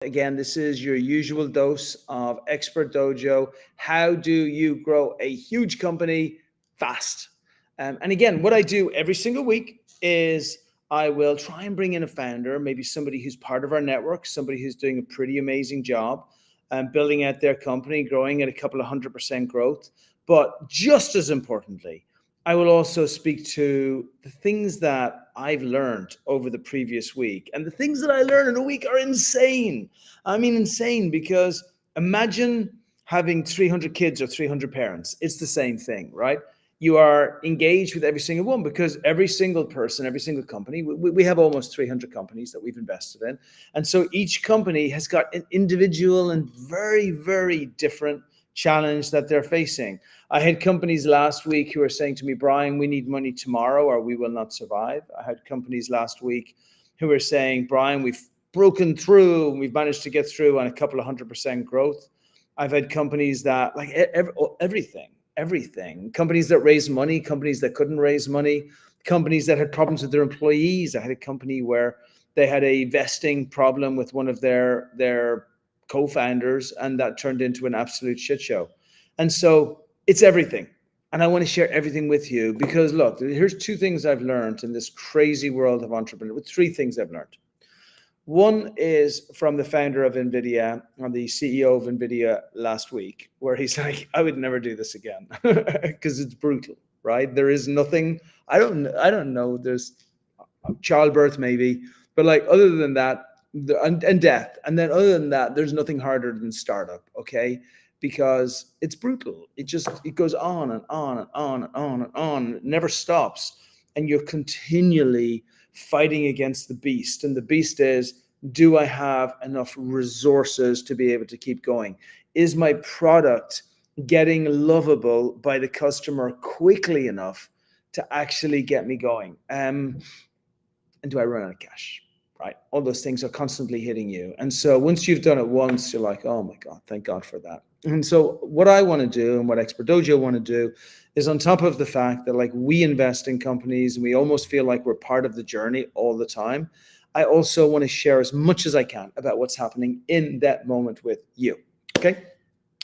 Again, this is your usual dose of Expert Dojo. How do you grow a huge company fast? And again, what I do every single week is I will try and bring in a founder, maybe somebody who's part of our network, somebody who's doing a pretty amazing job building out their company, growing at a couple of 100% growth. But just as importantly, I will also speak to the things that I've learned over the previous week. And the things that I learned in a week are insane. I mean, insane, because imagine having 300 kids or 300 parents. It's the same thing, right? You are engaged with every single one because every single person, every single company, we have almost 300 companies that we've invested in. And so each company has got an individual and very, very different challenge that they're facing. I had companies last week who were saying to me, Brian, we need money tomorrow or we will not survive. I had companies last week who were saying, Brian, we've broken through and we've managed to get through on a couple of 100% growth. I've had companies that like everything, companies that raised money, companies that couldn't raise money, companies that had problems with their employees. I had a company where they had a vesting problem with one of their co-founders, and that turned into an absolute shit show. And so it's everything. And I want to share everything with you because look, here's two things I've learned in this crazy world of entrepreneurship. Three things I've learned. One is from the founder of NVIDIA and the CEO of NVIDIA last week, where he's like, I would never do this again because it's brutal, right? There is nothing, I don't know, there's childbirth maybe, but like other than that, and death. And then other than that, there's nothing harder than startup, okay? Because it's brutal. It goes on and on and on and on and on. It never stops. And you're continually fighting against the beast. And the beast is, do I have enough resources to be able to keep going? Is my product getting lovable by the customer quickly enough to actually get me going? And do I run out of cash? Right? All those things are constantly hitting you. And so once you've done it once, you're like, oh my God, thank God for that. And so what I want to do and what Expert Dojo want to do is, on top of the fact that like we invest in companies and we almost feel like we're part of the journey all the time, I also want to share as much as I can about what's happening in that moment with you. Okay.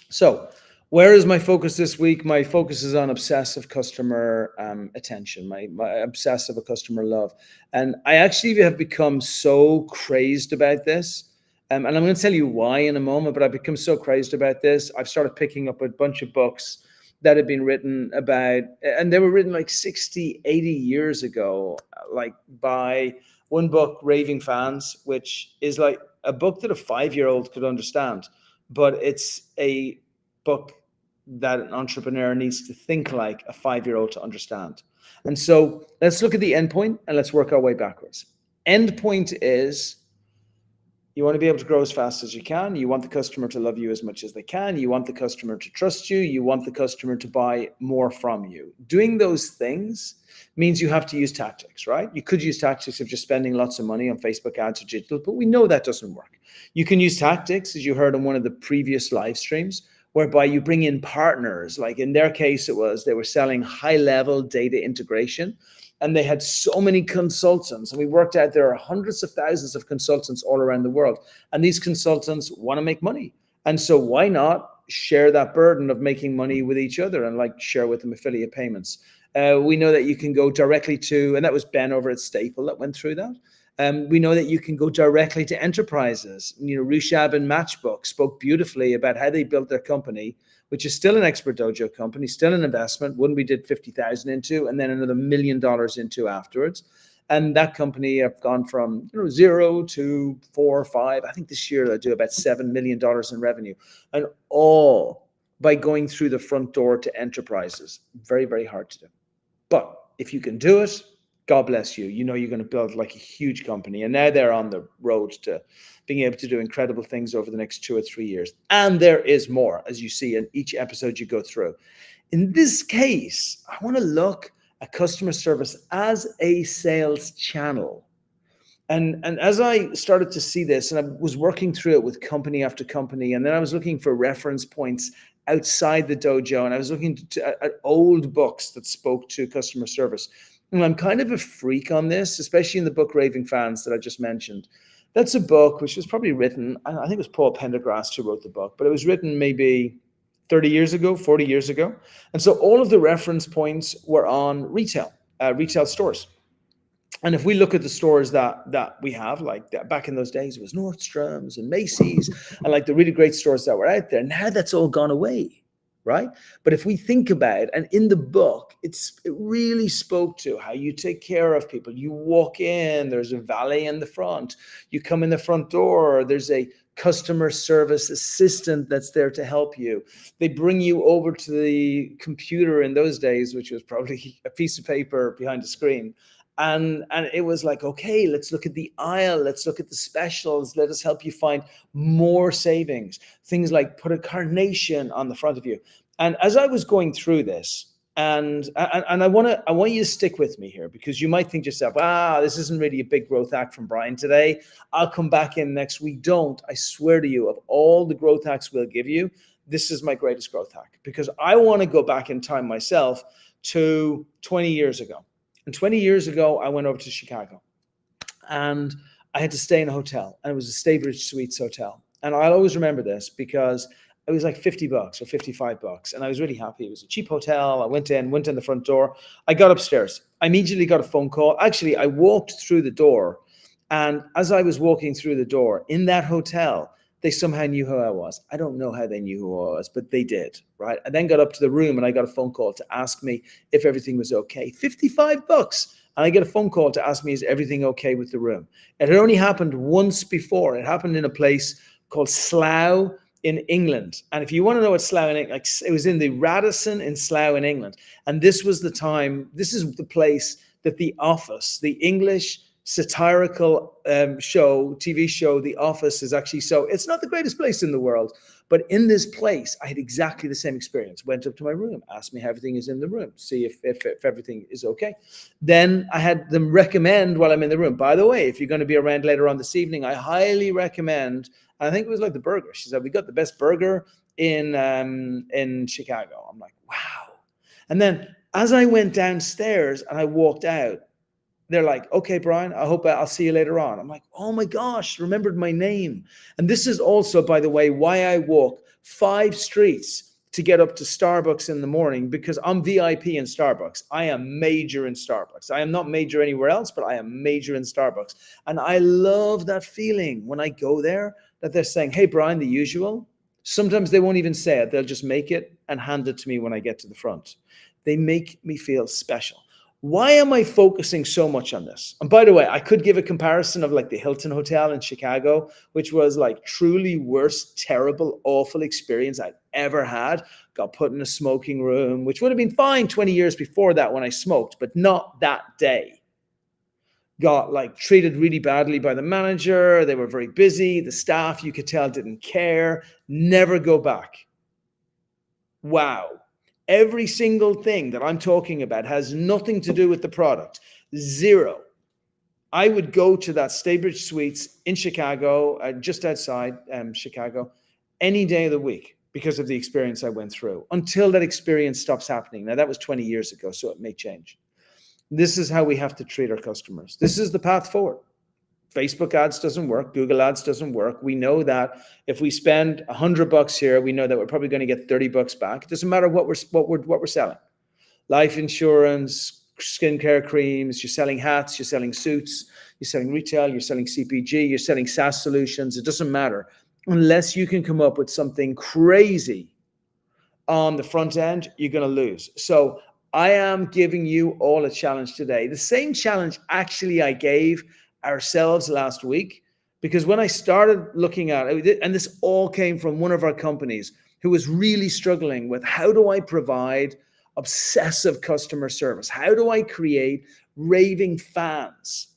So where is my focus this week? My focus is on obsessive customer attention, my obsessive customer love. And I actually have become so crazed about this. And I'm going to tell you why in a moment, but I've become so crazed about this. I've started picking up a bunch of books that have been written about, and they were written like 60, 80 years ago, like by one book, Raving Fans, which is like a book that a 5-year-old could understand, but it's a book that an entrepreneur needs to think like a 5-year-old to understand. And so let's look at the end point and let's work our way backwards. End point is, you want to be able to grow as fast as you can. You want the customer to love you as much as they can. You want the customer to trust you. You want the customer to buy more from you. Doing those things means you have to use tactics, right? You could use tactics of just spending lots of money on Facebook ads or digital, but we know that doesn't work. You can use tactics, as you heard on one of the previous live streams, whereby you bring in partners. Like in their case, it was they were selling high-level data integration, and they had so many consultants. And we worked out there are hundreds of thousands of consultants all around the world. And these consultants want to make money. And so why not share that burden of making money with each other and like share with them affiliate payments? We know that you can go directly to, and that was Ben over at Staple that went through that. We know that you can go directly to enterprises. You know, Rushab and Matchbook spoke beautifully about how they built their company, which is still an Expert Dojo company, still an investment, one we did 50,000 into, and then another $1 million into afterwards. And that company have gone from 0 to 4 or 5. I think this year they'll do about $7 million in revenue, and all by going through the front door to enterprises. Very, very hard to do. But if you can do it, God bless you. You know you're going to build like a huge company. And now they're on the road to being able to do incredible things over the next 2 or 3 years. And there is more, as you see in each episode you go through. In this case, I want to look at customer service as a sales channel. And as I started to see this, and I was working through it with company after company, and then I was looking for reference points outside the dojo, and I was looking at old books that spoke to customer service. And I'm kind of a freak on this, especially in the book Raving Fans that I just mentioned, That's a book which was probably written, I think it was Paul Pendergrast who wrote the book, but it was written maybe 30 years ago, 40 years ago. And so all of the reference points were on retail stores. And if we look at the stores that we have, like back in those days, it was Nordstrom's and Macy's and like the really great stores that were out there. Now that's all gone away, right? But if we think about it, and in the book, it really spoke to how you take care of people. You walk in, there's a valet in the front. You come in the front door, there's a customer service assistant that's there to help you. They bring you over to the computer in those days, which was probably a piece of paper behind a screen. And it was like, okay, let's look at the aisle. Let's look at the specials. Let us help you find more savings. Things like put a carnation on the front of you. And as I was going through this, and I want you to stick with me here, because you might think to yourself, this isn't really a big growth hack from Brian today. I'll come back in next week. Don't. I swear to you, of all the growth hacks we'll give you, this is my greatest growth hack, because I want to go back in time myself to 20 years ago. And 20 years ago, I went over to Chicago and I had to stay in a hotel, and it was a Staybridge Suites hotel. And I'll always remember this because it was like $50 or $55. And I was really happy. It was a cheap hotel. I went in the front door. I got upstairs. I immediately got a phone call. Actually, I walked through the door. And as I was walking through the door in that hotel, they somehow knew who I was. I don't know how they knew who I was, but they did, right? I then got up to the room and I got a phone call to ask me if everything was okay. $55. And I get a phone call to ask me, is everything okay with the room? It had only happened once before. It happened in a place called Slough in England. And if you want to know what Slough in England, like, it was in the Radisson in Slough in England. And this was the time, this is the place that The Office, the English satirical TV show, The Office, is actually, so it's not the greatest place in the world, but in this place, I had exactly the same experience. Went up to my room, asked me how everything is in the room, see if everything is okay. Then I had them recommend while I'm in the room, by the way, if you're going to be around later on this evening, I highly recommend, I think it was like the burger. She said, we got the best burger in Chicago. I'm like, wow. And then as I went downstairs and I walked out, they're like, okay, Brian, I hope I'll see you later on. I'm like, oh my gosh, remembered my name. And this is also, by the way, why I walk 5 streets to get up to Starbucks in the morning, because I'm VIP in Starbucks. I am major in Starbucks. I am not major anywhere else, but I am major in Starbucks. And I love that feeling when I go there that they're saying, hey, Brian, the usual. Sometimes they won't even say it. They'll just make it and hand it to me when I get to the front. They make me feel special. Why am I focusing so much on this? And by the way, I could give a comparison of like the Hilton Hotel in Chicago, which was like truly worst, terrible, awful experience I'd ever had. Got put in a smoking room, which would have been fine 20 years before that when I smoked, but not that day. Got like treated really badly by the manager. They were very busy. The staff, you could tell, didn't care. Never go back. Wow. Every single thing that I'm talking about has nothing to do with the product. Zero. I would go to that Staybridge Suites in Chicago, just outside Chicago, any day of the week because of the experience I went through, until that experience stops happening. Now, that was 20 years ago, so it may change. This is how we have to treat our customers. This is the path forward. Facebook ads doesn't work. Google ads doesn't work. We know that if we spend $100 here, we know that we're probably going to get $30 back. It doesn't matter what we're selling. Life insurance, skincare creams, you're selling hats, you're selling suits, you're selling retail, you're selling CPG, you're selling SaaS solutions. It doesn't matter unless you can come up with something crazy on the front end, you're going to lose. So I am giving you all a challenge today. The same challenge actually I gave ourselves last week, because when I started looking at it, and this all came from one of our companies who was really struggling with, how do I provide obsessive customer service? How do I create raving fans?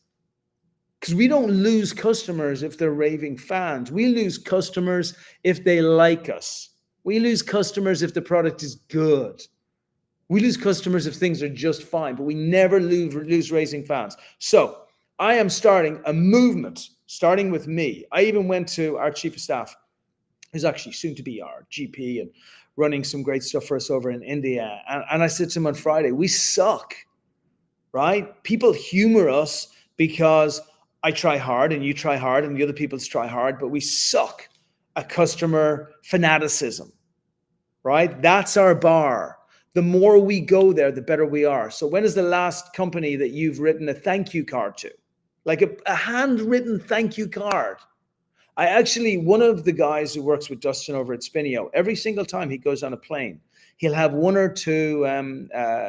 Because we don't lose customers if they're raving fans. We lose customers if they like us. We lose customers if the product is good. We lose customers if things are just fine, but we never lose raving fans. So I am starting a movement, starting with me. I even went to our chief of staff, who's actually soon to be our GP and running some great stuff for us over in India. And I said to him on Friday, we suck, right? People humor us because I try hard and you try hard and the other people try hard, but we suck at customer fanaticism, right? That's our bar. The more we go there, the better we are. So when is the last company that you've written a thank you card to? Like a handwritten thank you card. One of the guys who works with Dustin over at Spinio, every single time he goes on a plane, he'll have one or two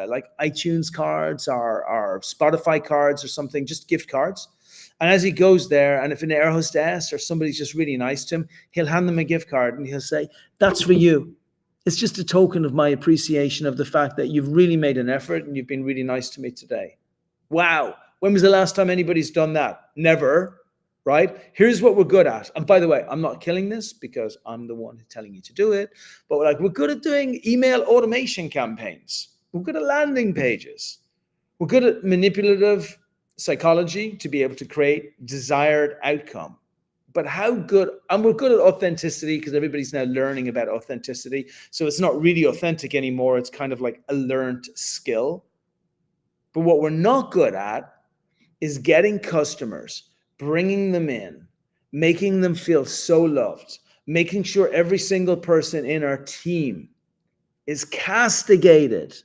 like iTunes cards or Spotify cards or something, just gift cards. And as he goes there, and if an air hostess or somebody's just really nice to him, he'll hand them a gift card and he'll say, "That's for you. It's just a token of my appreciation of the fact that you've really made an effort and you've been really nice to me today." Wow. When was the last time anybody's done that? Never. Right? Here's what we're good at. And by the way, I'm not killing this because I'm the one telling you to do it. But we're good at doing email automation campaigns. We're good at landing pages. We're good at manipulative psychology to be able to create desired outcome. But how good, and we're good at authenticity because everybody's now learning about authenticity. So it's not really authentic anymore. It's kind of like a learned skill. But what we're not good at is getting customers, bringing them in, making them feel so loved, making sure every single person in our team is castigated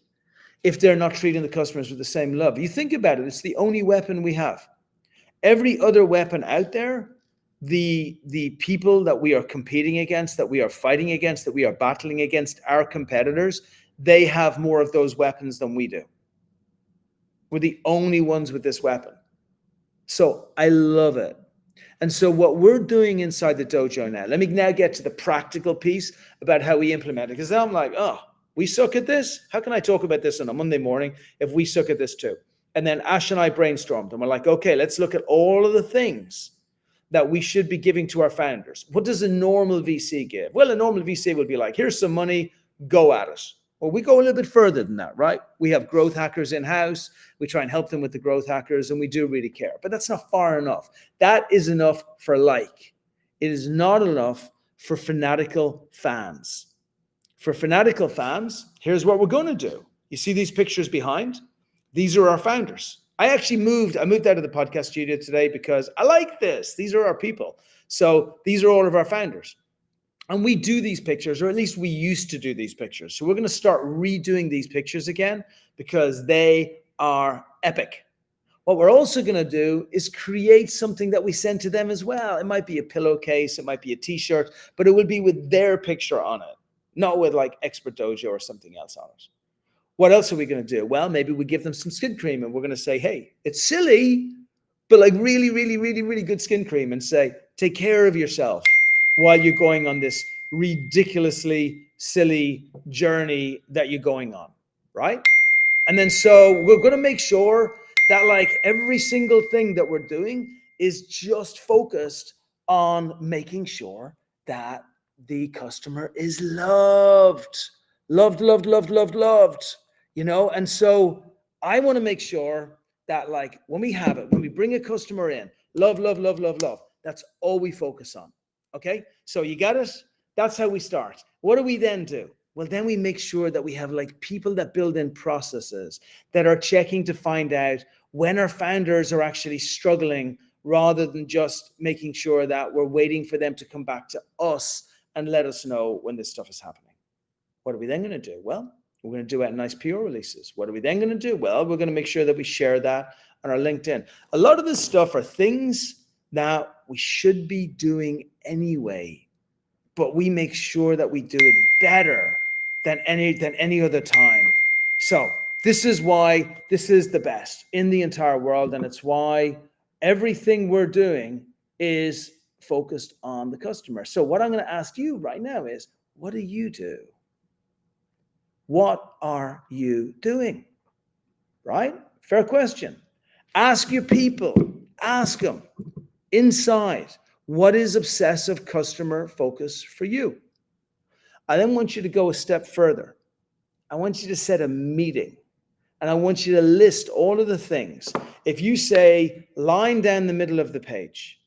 if they're not treating the customers with the same love. You think about it, it's the only weapon we have. Every other weapon out there, the people that we are competing against, that we are fighting against, that we are battling against, our competitors, they have more of those weapons than we do. We're the only ones with this weapon. So I love it. And so what we're doing inside the dojo now, let me now get to the practical piece about how we implement it. Because I'm like, oh, we suck at this? How can I talk about this on a Monday morning if we suck at this too? And then Ash and I brainstormed and we're like, okay, let's look at all of the things that we should be giving to our founders. What does a normal VC give? Well, a normal VC would be like, here's some money, go at it. Well, we go a little bit further than that, right? We have growth hackers in-house. We try and help them with the growth hackers, and we do really care. But that's not far enough. That is enough for like. It is not enough for fanatical fans. For fanatical fans, here's what we're going to do. You see these pictures behind? These are our founders. I moved out of the podcast studio today because I like this. These are our people. So these are all of our founders. And we do these pictures, or at least we used to do these pictures. So we're going to start redoing these pictures again because they are epic. What we're also going to do is create something that we send to them as well. It might be a pillowcase, it might be a t-shirt, but it will be with their picture on it, not with like Expert Dojo or something else on it. What else are we going to do? Well, maybe we give them some skin cream and we're going to say, hey, it's silly, but like really, really, really, really good skin cream, and say, take care of yourself while you're going on this ridiculously silly journey that you're going on, right? And then so we're going to make sure that like every single thing that we're doing is just focused on making sure that the customer is loved, you know? And so I want to make sure that like when we bring a customer in, love, that's all we focus on. Okay, so you got it? That's how we start. What do we then do? Well, then we make sure that we have like people that build in processes that are checking to find out when our founders are actually struggling, rather than just making sure that we're waiting for them to come back to us and let us know when this stuff is happening. What are we then going to do? Well, we're going to do out nice PR releases. What are we then going to do? Well, we're going to make sure that we share that on our LinkedIn. A lot of this stuff are things that we should be doing anyway, but we make sure that we do it better than any other time. So this is why this is the best in the entire world, and it's why everything we're doing is focused on the customer. So what I'm going to ask you right now is, what do you do? What are you doing? Right? Fair question. Ask your people. Ask them inside, what is obsessive customer focus for you? I then want you to go a step further. I want you to set a meeting, and I want you to list all of the things. If you say line down the middle of the page,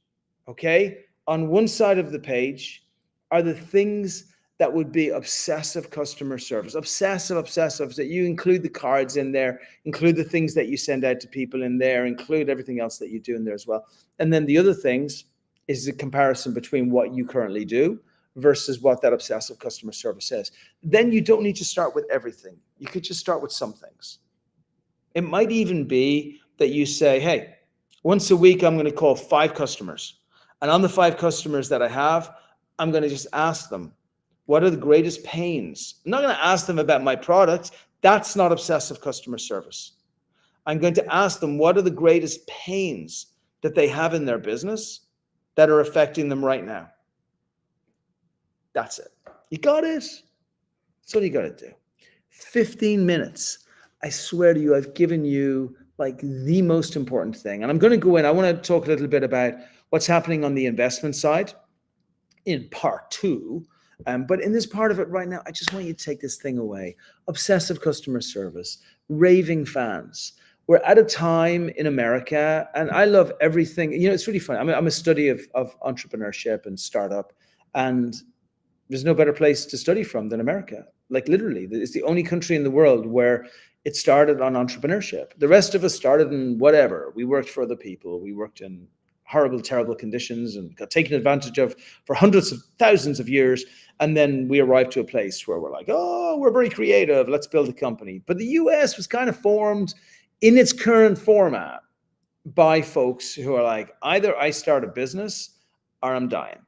okay, on one side of the page are the things that would be obsessive customer service, obsessive, that you include the cards in there, include the things that you send out to people in there, include everything else that you do in there as well. And then the other things is the comparison between what you currently do versus what that obsessive customer service is. Then you don't need to start with everything. You could just start with some things. It might even be that you say, hey, once a week, I'm going to call 5 customers. And on the 5 customers that I have, I'm going to just ask them, what are the greatest pains? I'm not going to ask them about my products. That's not obsessive customer service. I'm going to ask them, what are the greatest pains that they have in their business that are affecting them right now? That's it. You got it. That's all you got to do. 15 minutes. I swear to you, I've given you like the most important thing. And I'm going to go in. I want to talk a little bit about what's happening on the investment side in part 2. But in this part of it right now, I just want you to take this thing away. Obsessive customer service, raving fans. We're at a time in America, and I love everything. You know, it's really fun. I'm a study of entrepreneurship and startup, and there's no better place to study from than America. Like literally, it's the only country in the world where it started on entrepreneurship. The rest of us started in whatever. We worked for other people. We worked in horrible, terrible conditions and got taken advantage of for hundreds of thousands of years. And then we arrived to a place where we're like, oh, we're very creative. Let's build a company. But the US was kind of formed in its current format by folks who are like, either I start a business or I'm dying.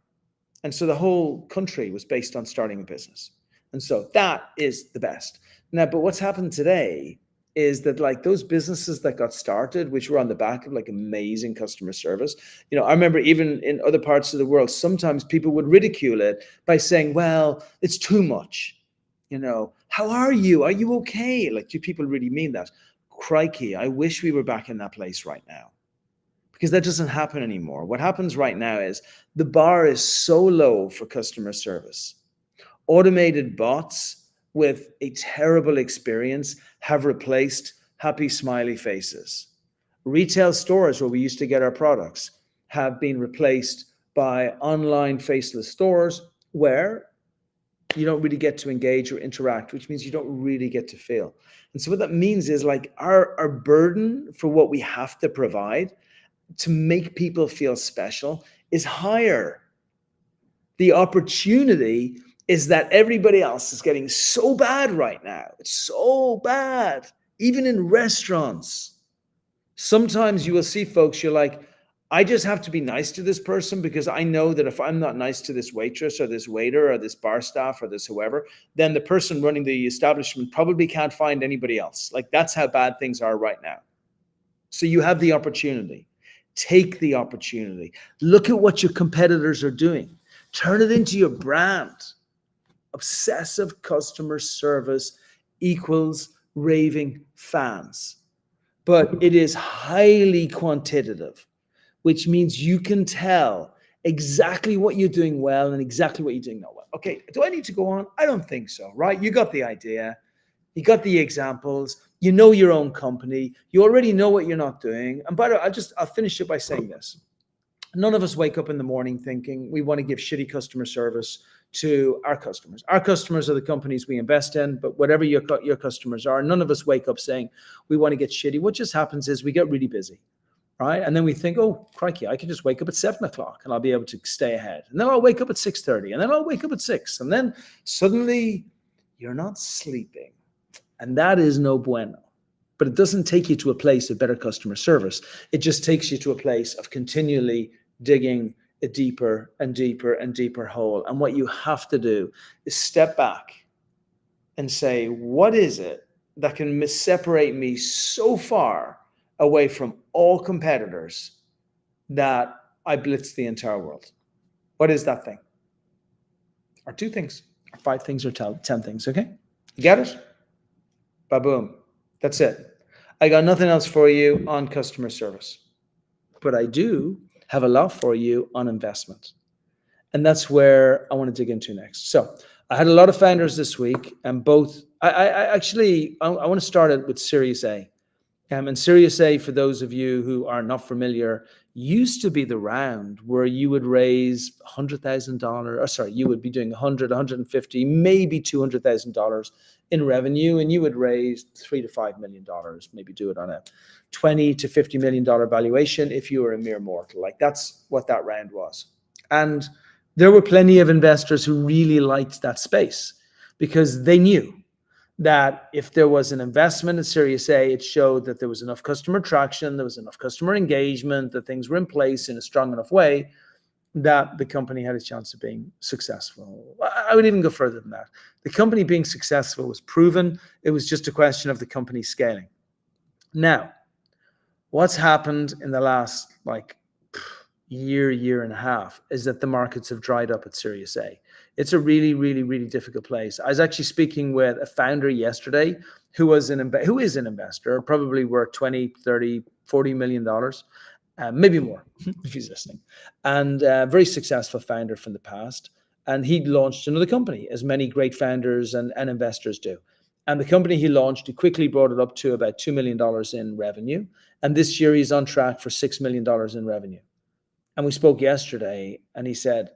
And so the whole country was based on starting a business. And so that is the best. Now, but what's happened today is that like those businesses that got started, which were on the back of like amazing customer service, you know, I remember even in other parts of the world, sometimes people would ridicule it by saying, well, it's too much. You know, how are you? Are you okay? Like, do people really mean that? Crikey, I wish we were back in that place right now, because that doesn't happen anymore. What happens right now is the bar is so low for customer service. Automated bots with a terrible experience have replaced happy, smiley faces. Retail stores where we used to get our products have been replaced by online faceless stores where you don't really get to engage or interact, which means you don't really get to feel. And so what that means is like our burden for what we have to provide to make people feel special is higher. The opportunity is that everybody else is getting so bad right now. It's so bad, even in restaurants. Sometimes you will see folks, you're like, I just have to be nice to this person because I know that if I'm not nice to this waitress or this waiter or this bar staff or this whoever, then the person running the establishment probably can't find anybody else. Like that's how bad things are right now. So you have the opportunity. Take the opportunity. Look at what your competitors are doing. Turn it into your brand. Obsessive customer service equals raving fans. But it is highly quantitative, which means you can tell exactly what you're doing well and exactly what you're doing not well. Okay, do I need to go on? I don't think so, right? You got the idea. You got the examples. You know your own company. You already know what you're not doing. And by the way, I'll finish it by saying this. None of us wake up in the morning thinking we want to give shitty customer service to our customers. Our customers are the companies we invest in, but whatever your customers are, none of us wake up saying we want to get shitty. What just happens is we get really busy, right? And then we think, oh, crikey, I can just wake up at 7 o'clock and I'll be able to stay ahead. And then I'll wake up at 6:30 and then I'll wake up at 6. And then suddenly you're not sleeping. And that is no bueno. But it doesn't take you to a place of better customer service. It just takes you to a place of continually digging a deeper and deeper and deeper hole. And what you have to do is step back and say, what is it that can separate me so far away from all competitors that I blitz the entire world? What is that thing? Or 2 things, or 5 things, or 10 things, okay? You got it? Ba-boom. That's it. I got nothing else for you on customer service. But I do have a lot for you on investment. And that's where I want to dig into next. So I had a lot of founders this week, and both, I want to start it with Series A. And Series A, for those of you who are not familiar, used to be the round where you would raise $100,000, or sorry, you would be doing 100, 150, maybe $200,000 in revenue, and you would raise $3 to $5 million, maybe do it on a $20 to $50 million valuation if you were a mere mortal. Like that's what that round was. And there were plenty of investors who really liked that space because they knew that if there was an investment in Series A, it showed that there was enough customer traction, there was enough customer engagement, that things were in place in a strong enough way that the company had a chance of being successful. I would even go further than that. The company being successful was proven. It was just a question of the company scaling. Now, what's happened in the last year and a half is that the markets have dried up at Series A. It's a really, really, really difficult place. I was actually speaking with a founder yesterday who is an investor, probably worth 20, 30, $40 million, maybe more if he's listening, and a very successful founder from the past. And he launched another company, as many great founders and investors do. And the company he launched, he quickly brought it up to about $2 million in revenue. And this year he's on track for $6 million in revenue. And we spoke yesterday, and he said,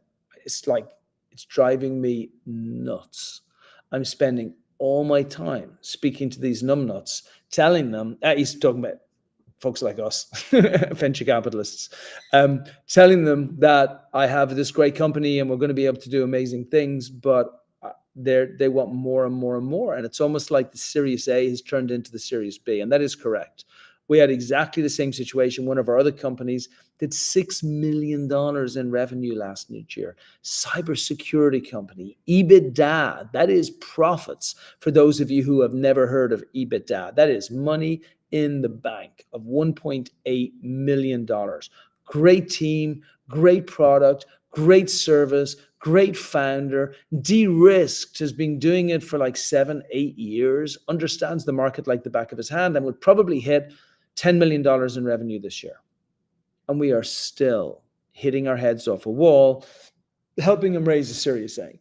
it's driving me nuts. I'm spending all my time speaking to these numbnuts, telling them, he's talking about folks like us, venture capitalists, telling them that I have this great company and we're going to be able to do amazing things, but they want more and more and more. And it's almost like the Series A has turned into the Series B. And that is correct. We had exactly the same situation. One of our other companies did $6 million in revenue last year. Cybersecurity company, EBITDA, that is profits. For those of you who have never heard of EBITDA, that is money in the bank of $1.8 million. Great team, great product, great service, great founder, de-risked, has been doing it for 7-8 years, understands the market like the back of his hand, and would probably hit $10 million in revenue this year. And we are still hitting our heads off a wall, helping him raise a Series A.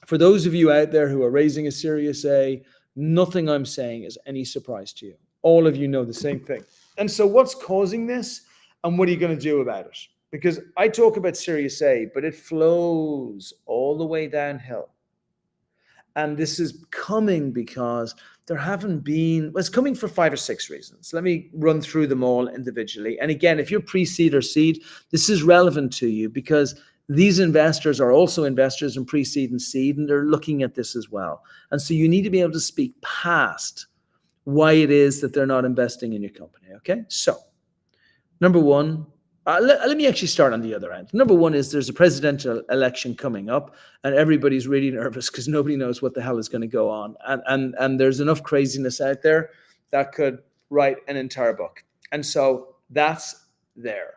For those of you out there who are raising a Series A, nothing I'm saying is any surprise to you. All of you know the same thing. And so what's causing this, and what are you going to do about it? Because I talk about Series A, but it flows all the way downhill. And this is coming because there haven't been, well, it's coming for 5 or 6 reasons. Let me run through them all individually. And again, if you're pre-seed or seed, this is relevant to you because these investors are also investors in pre-seed and seed, and they're looking at this as well. And so you need to be able to speak past why it is that they're not investing in your company, okay? So, number one, let me actually start on the other end. Number one is there's a presidential election coming up, and everybody's really nervous because nobody knows what the hell is going to go on. And there's enough craziness out there that could write an entire book. And so that's there,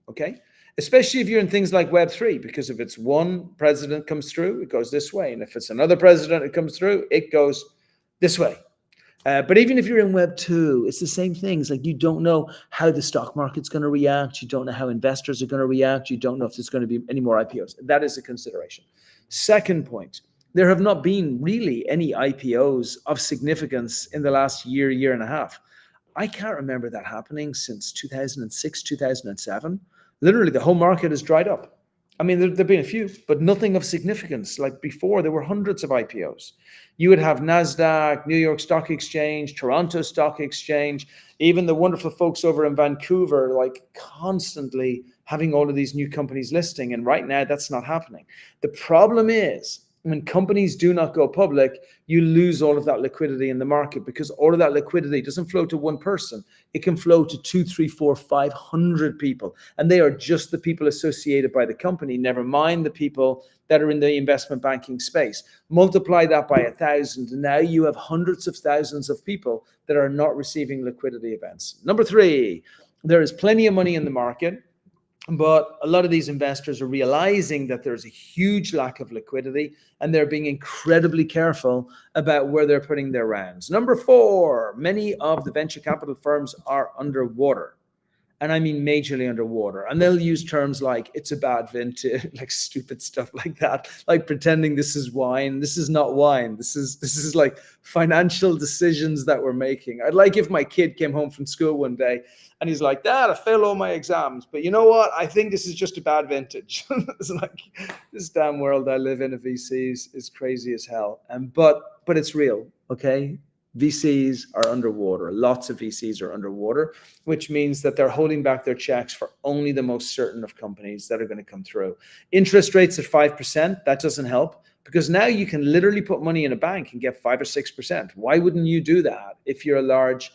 okay? Especially if you're in things like Web3, because if it's one president comes through, it goes this way. And if it's another president that comes through, it goes this way. But even if you're in Web 2, it's the same things. Like you don't know how the stock market's going to react. You don't know how investors are going to react. You don't know if there's going to be any more IPOs. That is a consideration. Second point, there have not been really any IPOs of significance in the last year and a half. I can't remember that happening since 2006, 2007. Literally, the whole market has dried up. I mean, there've been a few, but nothing of significance. Like before, there were hundreds of IPOs. You would have NASDAQ, New York Stock Exchange, Toronto Stock Exchange, even the wonderful folks over in Vancouver, like constantly having all of these new companies listing. And right now, that's not happening. The problem is, when companies do not go public, you lose all of that liquidity in the market because all of that liquidity doesn't flow to one person. It can flow to 2, 3, 4, 500 people. And they are just the people associated by the company, never mind the people that are in the investment banking space. Multiply that by 1,000. And now you have hundreds of thousands of people that are not receiving liquidity events. Number 3, there is plenty of money in the market. But a lot of these investors are realizing that there's a huge lack of liquidity and they're being incredibly careful about where they're putting their rounds. Number 4, many of the venture capital firms are underwater. and I mean majorly underwater. And they'll use terms like it's a bad vintage, like stupid stuff like that, like pretending this is wine. This is not wine. This is like financial decisions that we're making. I'd like if my kid came home from school one day and he's like, Dad, I failed all my exams, but you know what? I think this is just a bad vintage. It's like this damn world I live in of VCs is crazy as hell. But it's real, okay? VCs are underwater. Lots of VCs are underwater, which means that they're holding back their checks for only the most certain of companies that are going to come through. Interest rates at 5%, that doesn't help, because now you can literally put money in a bank and get 5 or 6%. Why wouldn't you do that if you're a large,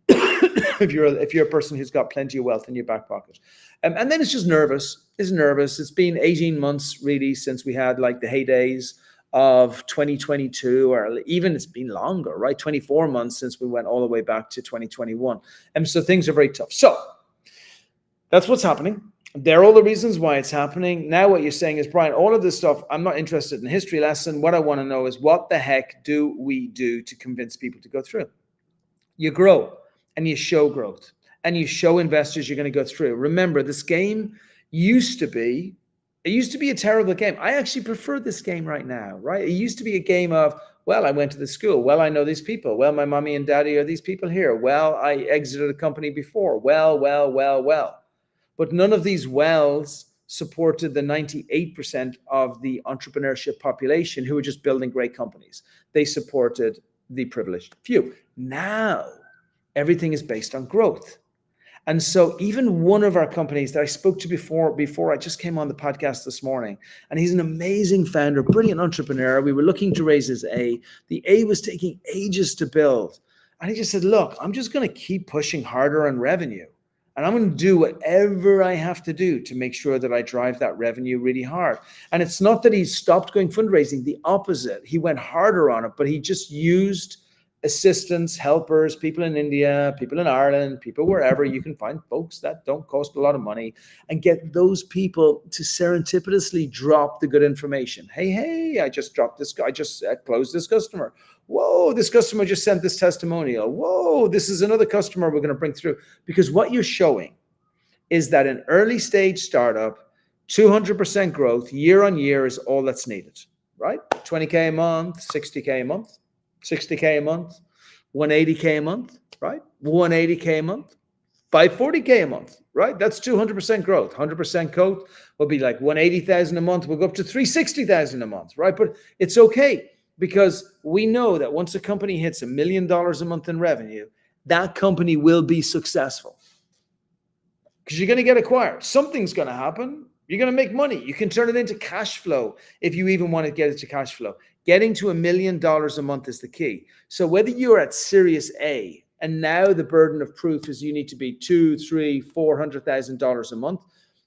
if you're a person who's got plenty of wealth in your back pocket? And then it's just nervous. It's nervous. It's been 18 months really since we had like the heydays of 2022, or even it's been longer, right? 24 months since we went all the way back to 2021. And so things are very tough. So that's what's happening. There are all the reasons why it's happening. Now what you're saying is, Brian, all of this stuff, I'm not interested in a history lesson. What I want to know is, what the heck do we do to convince people to go through? You grow and you show growth and you show investors you're going to go through. Remember, this game used to be a terrible game. I actually prefer this game right now, right? It used to be a game of, well, I went to the school. Well, I know these people. Well, my mommy and daddy are these people here. Well, I exited a company before. Well. But none of these wells supported the 98% of the entrepreneurship population who were just building great companies. They supported the privileged few. Now, everything is based on growth. And so even one of our companies that I spoke to before I just came on the podcast this morning, and he's an amazing founder, brilliant entrepreneur. We were looking to raise his A. The A was taking ages to build. And he just said, look, I'm just going to keep pushing harder on revenue. And I'm going to do whatever I have to do to make sure that I drive that revenue really hard. And it's not that he stopped going fundraising, the opposite. He went harder on it, but he just used assistants, helpers, people in India, people in Ireland, people wherever. You can find folks that don't cost a lot of money, and get those people to serendipitously drop the good information. Hey, I just dropped this guy. I just closed this customer. Whoa, this customer just sent this testimonial. Whoa, this is another customer we're going to bring through. Because what you're showing is that an early stage startup, 200% growth year on year is all that's needed, right? 20K a month, 60K a month. 60K a month, 180K a month, right? 180K a month, 540K a month, right? That's 200% growth. 100% growth will be like 180,000 a month. We'll go up to 360,000 a month, right? But it's okay, because we know that once a company hits $1 million a month in revenue, that company will be successful, because you're going to get acquired. Something's going to happen. You're going to make money. You can turn it into cash flow if you even want to get it to cash flow. Getting to $1 million a month is the key. So whether you're at Series A and now the burden of proof is you need to be $200,000, $300,000, $400,000 a month,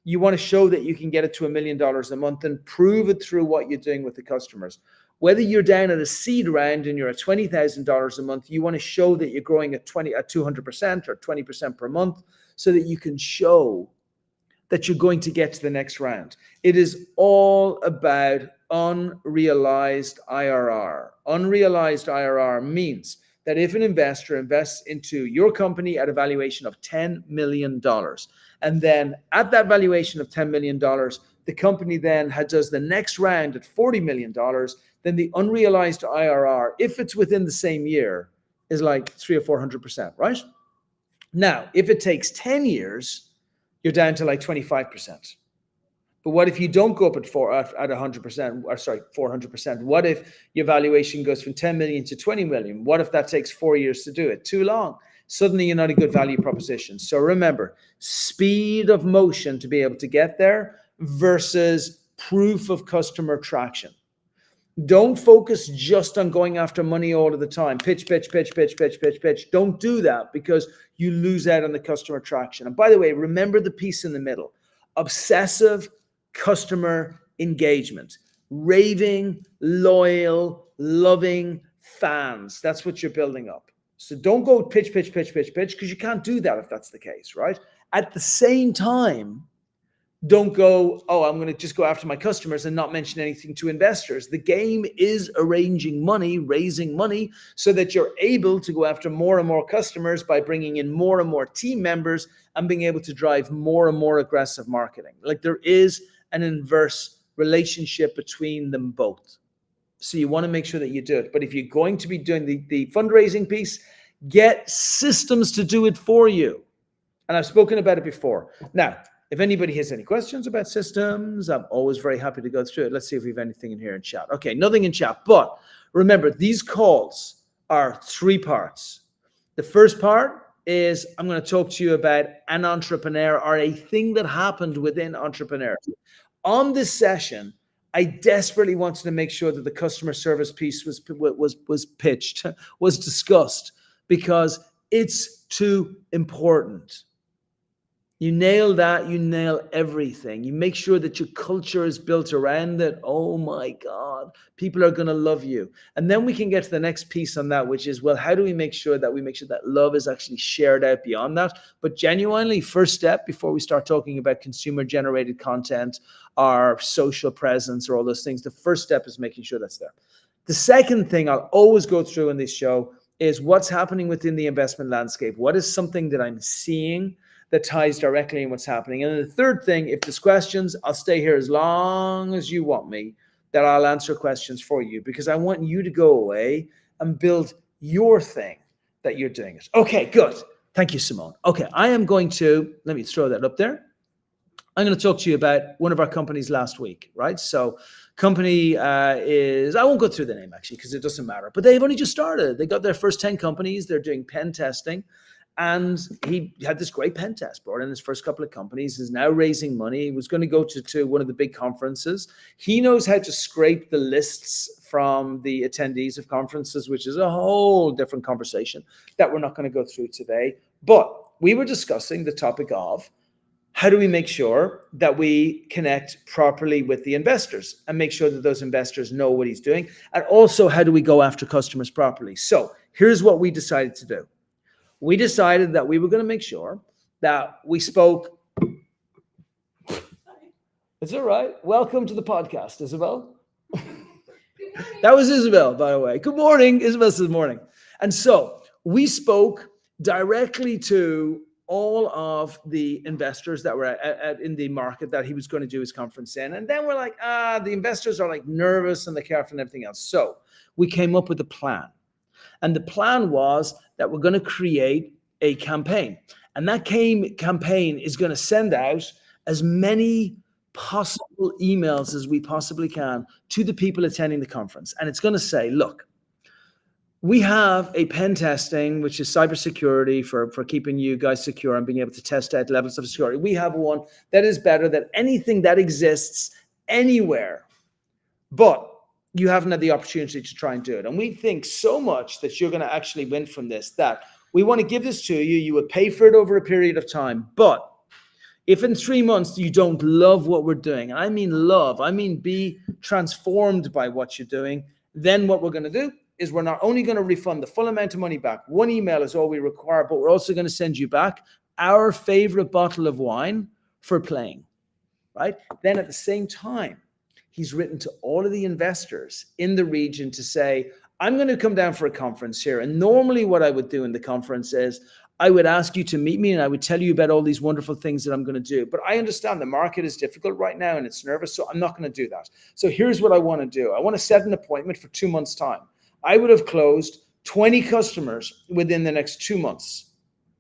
you want to show that you can get it to $1 million a month and prove it through what you're doing with the customers. Whether you're down at a seed round and you're at $20,000 a month, you want to show that you're growing at 200% or 20% per month, so that you can show that you're going to get to the next round. It is all about unrealized IRR. Unrealized IRR means that if an investor invests into your company at a valuation of $10 million, and then at that valuation of $10 million, the company then does the next round at $40 million, then the unrealized IRR, if it's within the same year, is like 300 or 400%, right? Now, if it takes 10 years, you're down to like 25%. But what if you don't go up at 100%, or sorry, 400%? What if your valuation goes from 10 million to 20 million? What if that takes 4 years to do it? Too long. Suddenly you're not a good value proposition. So remember, speed of motion to be able to get there versus proof of customer traction. Don't focus just on going after money all of the time. Pitch. Don't do that, because you lose out on the customer traction. And by the way, remember the piece in the middle: obsessive customer engagement, raving, loyal, loving fans. That's what you're building up. So don't go pitch, because you can't do that if that's the case, right? At the same time, Don't go, oh, I'm going to just go after my customers and not mention anything to investors. The game is arranging money, raising money, so that you're able to go after more and more customers by bringing in more and more team members and being able to drive more and more aggressive marketing. Like, there is an inverse relationship between them both. So you want to make sure that you do it. But if you're going to be doing the fundraising piece, get systems to do it for you. And I've spoken about it before. Now, if anybody has any questions about systems, I'm always very happy to go through it. Let's see if we have anything in here in chat. Okay, nothing in chat. But remember, these calls are 3 parts. The first part is I'm going to talk to you about an entrepreneur or a thing that happened within entrepreneurs. On this session, I desperately wanted to make sure that the customer service piece was pitched, was discussed, because it's too important. You nail that, you nail everything. You make sure that your culture is built around it. Oh my God, people are going to love you. And then we can get to the next piece on that, which is, well, how do we make sure that love is actually shared out beyond that? But genuinely, first step before we start talking about consumer generated content, our social presence, or all those things, the first step is making sure that's there. The second thing I'll always go through in this show is what's happening within the investment landscape. What is something that I'm seeing that ties directly in what's happening? And then the third thing, if there's questions, I'll stay here as long as you want me, that I'll answer questions for you, because I want you to go away and build your thing that you're doing it. Okay, good. Thank you, Simone. Okay, I am going to, let me throw that up there. I'm going to talk to you about one of our companies last week, right? So company is, I won't go through the name actually, because it doesn't matter, but they've only just started. They got their first 10 companies. They're doing pen testing. And he had this great pen test, brought in his first couple of companies, is now raising money. He was going to go to one of the big conferences. He knows how to scrape the lists from the attendees of conferences, which is a whole different conversation that we're not going to go through today. But we were discussing the topic of how do we make sure that we connect properly with the investors and make sure that those investors know what he's doing? And also, how do we go after customers properly? So here's what we decided to do. We decided that we were going to make sure that we spoke. It's all right. Welcome to the podcast, Isabel. That was Isabel, by the way. Good morning. Isabel says morning. And so we spoke directly to all of the investors that were in the market that he was going to do his conference in. And then we're like, the investors are like nervous and they're careful and everything else. So we came up with a plan. And the plan was that we're going to create a campaign. And that campaign is going to send out as many possible emails as we possibly can to the people attending the conference. And it's going to say, look, we have a pen testing, which is cybersecurity for keeping you guys secure and being able to test out levels of security. We have one that is better than anything that exists anywhere. But you haven't had the opportunity to try and do it. And we think so much that you're going to actually win from this, that we want to give this to you. You would pay for it over a period of time. But if in 3 months you don't love what we're doing, and I mean love, I mean be transformed by what you're doing, then what we're going to do is we're not only going to refund the full amount of money back. One email is all we require, but we're also going to send you back our favorite bottle of wine for playing, right? Then at the same time, he's written to all of the investors in the region to say, I'm going to come down for a conference here. And normally what I would do in the conference is I would ask you to meet me and I would tell you about all these wonderful things that I'm going to do. But I understand the market is difficult right now and it's nervous, so I'm not going to do that. So here's what I want to do. I want to set an appointment for 2 months' time. I would have closed 20 customers within the next 2 months.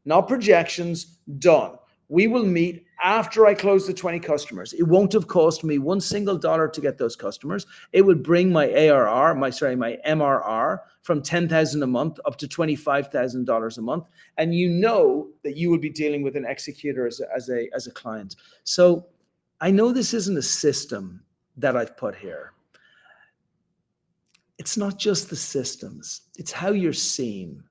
Not projections, done. We will meet after I close the 20 customers. It won't have cost me $1 single to get those customers. It would bring my ARR, my MRR from $10,000 a month up to $25,000 a month. And you know that you would be dealing with an executor as a client. So I know this isn't a system that I've put here. It's not just the systems, it's how you're seen.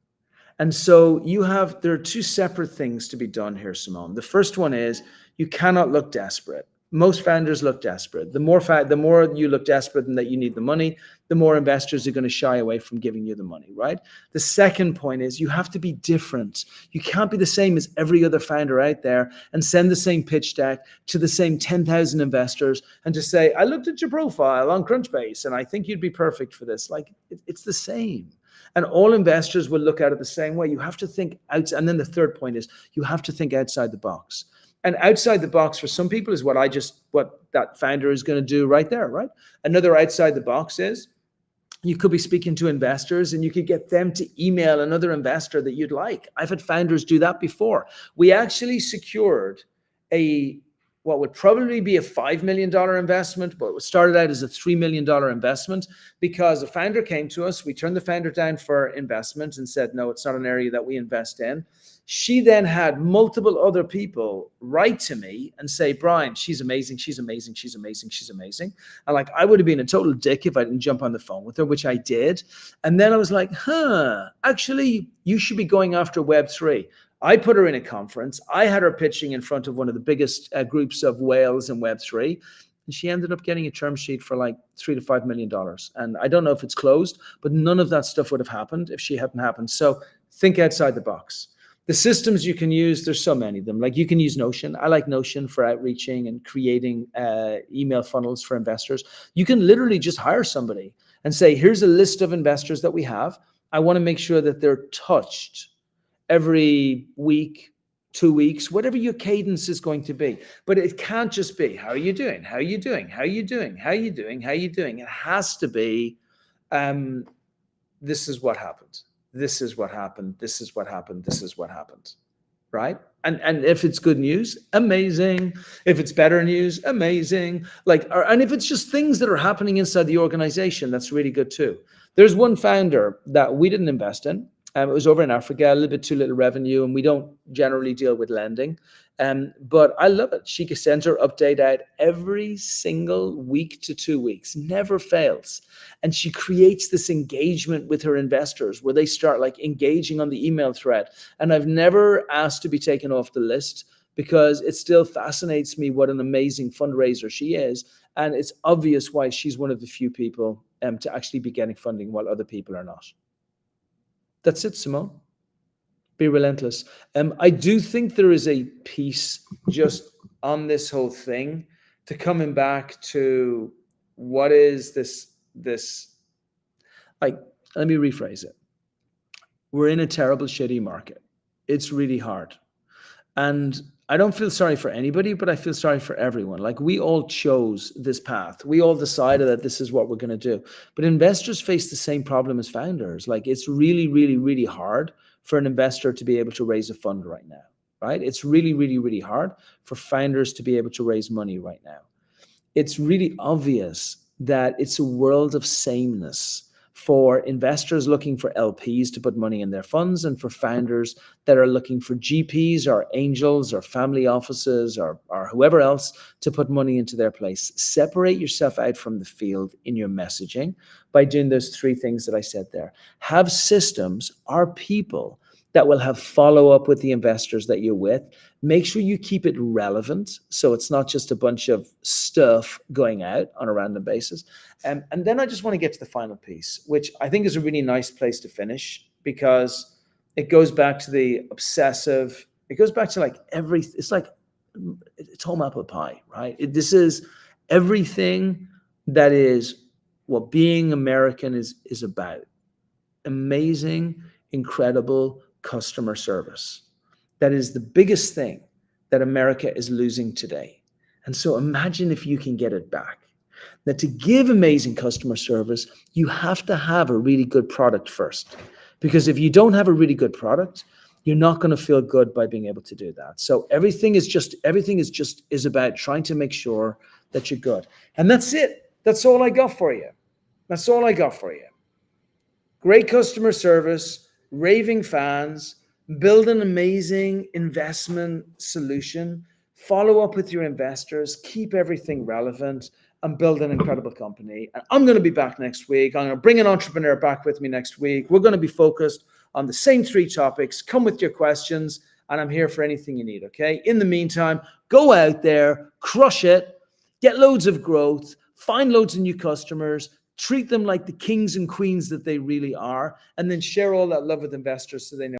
And so there are 2 separate things to be done here, Simone. The first one is you cannot look desperate. Most founders look desperate. The more you look desperate and that you need the money, the more investors are going to shy away from giving you the money, right? The second point is you have to be different. You can't be the same as every other founder out there and send the same pitch deck to the same 10,000 investors and just say, I looked at your profile on Crunchbase and I think you'd be perfect for this. Like, it's the same. And all investors will look at it the same way. You have to think outside. And then the third point is you have to think outside the box. And outside the box for some people is what that founder is going to do right there, right? Another outside the box is you could be speaking to investors and you could get them to email another investor that you'd like. I've had founders do that before. We actually secured what would probably be a $5 million investment, but it started out as a $3 million investment because a founder came to us. We turned the founder down for investment and said, no, it's not an area that we invest in. She then had multiple other people write to me and say, Brian, she's amazing, she's amazing, she's amazing, she's amazing. And like, I would have been a total dick if I didn't jump on the phone with her, which I did. And then I was like, actually, you should be going after Web3. I put her in a conference. I had her pitching in front of one of the biggest groups of whales in Web3. And she ended up getting a term sheet for like $3 to $5 million. And I don't know if it's closed, but none of that stuff would have happened if she hadn't happened. So think outside the box. The systems you can use, there's so many of them. Like you can use Notion. I like Notion for outreaching and creating email funnels for investors. You can literally just hire somebody and say, here's a list of investors that we have. I want to make sure that they're touched every week, 2 weeks, whatever your cadence is going to be. But it can't just be, how are you doing? How are you doing? How are you doing? How are you doing? How are you doing? It has to be, this is what happened. This is what happened. This is what happened. This is what happened. Right? And if it's good news, amazing. If it's better news, amazing. And if it's just things that are happening inside the organization, that's really good too. There's one founder that we didn't invest in. It was over in Africa, a little bit too little revenue, and we don't generally deal with lending. But I love it. She sends her update out every single week to 2 weeks, never fails. And she creates this engagement with her investors where they start like engaging on the email thread. And I've never asked to be taken off the list because it still fascinates me what an amazing fundraiser she is. And it's obvious why she's one of the few people to actually be getting funding while other people are not. That's it, Simone. Be relentless. I do think there is a piece just on this whole thing to coming back to what is this, like, let me rephrase it. We're in a terrible, shitty market. It's really hard. And I don't feel sorry for anybody, but I feel sorry for everyone. Like we all chose this path. We all decided that this is what we're going to do. But investors face the same problem as founders. Like it's really, really, really hard for an investor to be able to raise a fund right now, right? It's really, really, really hard for founders to be able to raise money right now. It's really obvious that it's a world of sameness for investors looking for LPs to put money in their funds and for founders that are looking for GPs or angels or family offices or whoever else to put money into their place. Separate yourself out from the field in your messaging by doing those three things that I said there. Have systems or people that will have follow-up with the investors that you're with. Make sure you keep it relevant so it's not just a bunch of stuff going out on a random basis. And then I just want to get to the final piece, which I think is a really nice place to finish because it goes back to the obsessive, it goes back to like it's home apple pie, right? This is everything that is what being American is about. Amazing, incredible customer service. That is the biggest thing that America is losing today. And so imagine if you can get it back. That to give amazing customer service, you have to have a really good product first. Because if you don't have a really good product, you're not going to feel good by being able to do that. So everything is about trying to make sure that you're good. And that's it. That's all I got for you. That's all I got for you. Great customer service, raving fans, build an amazing investment solution, follow up with your investors, keep everything relevant, and build an incredible company. And I'm going to be back next week. I'm going to bring an entrepreneur back with me next week. We're going to be focused on the same three topics. Come with your questions, and I'm here for anything you need, okay? In the meantime, go out there, crush it, get loads of growth, find loads of new customers, treat them like the kings and queens that they really are, and then share all that love with investors so they know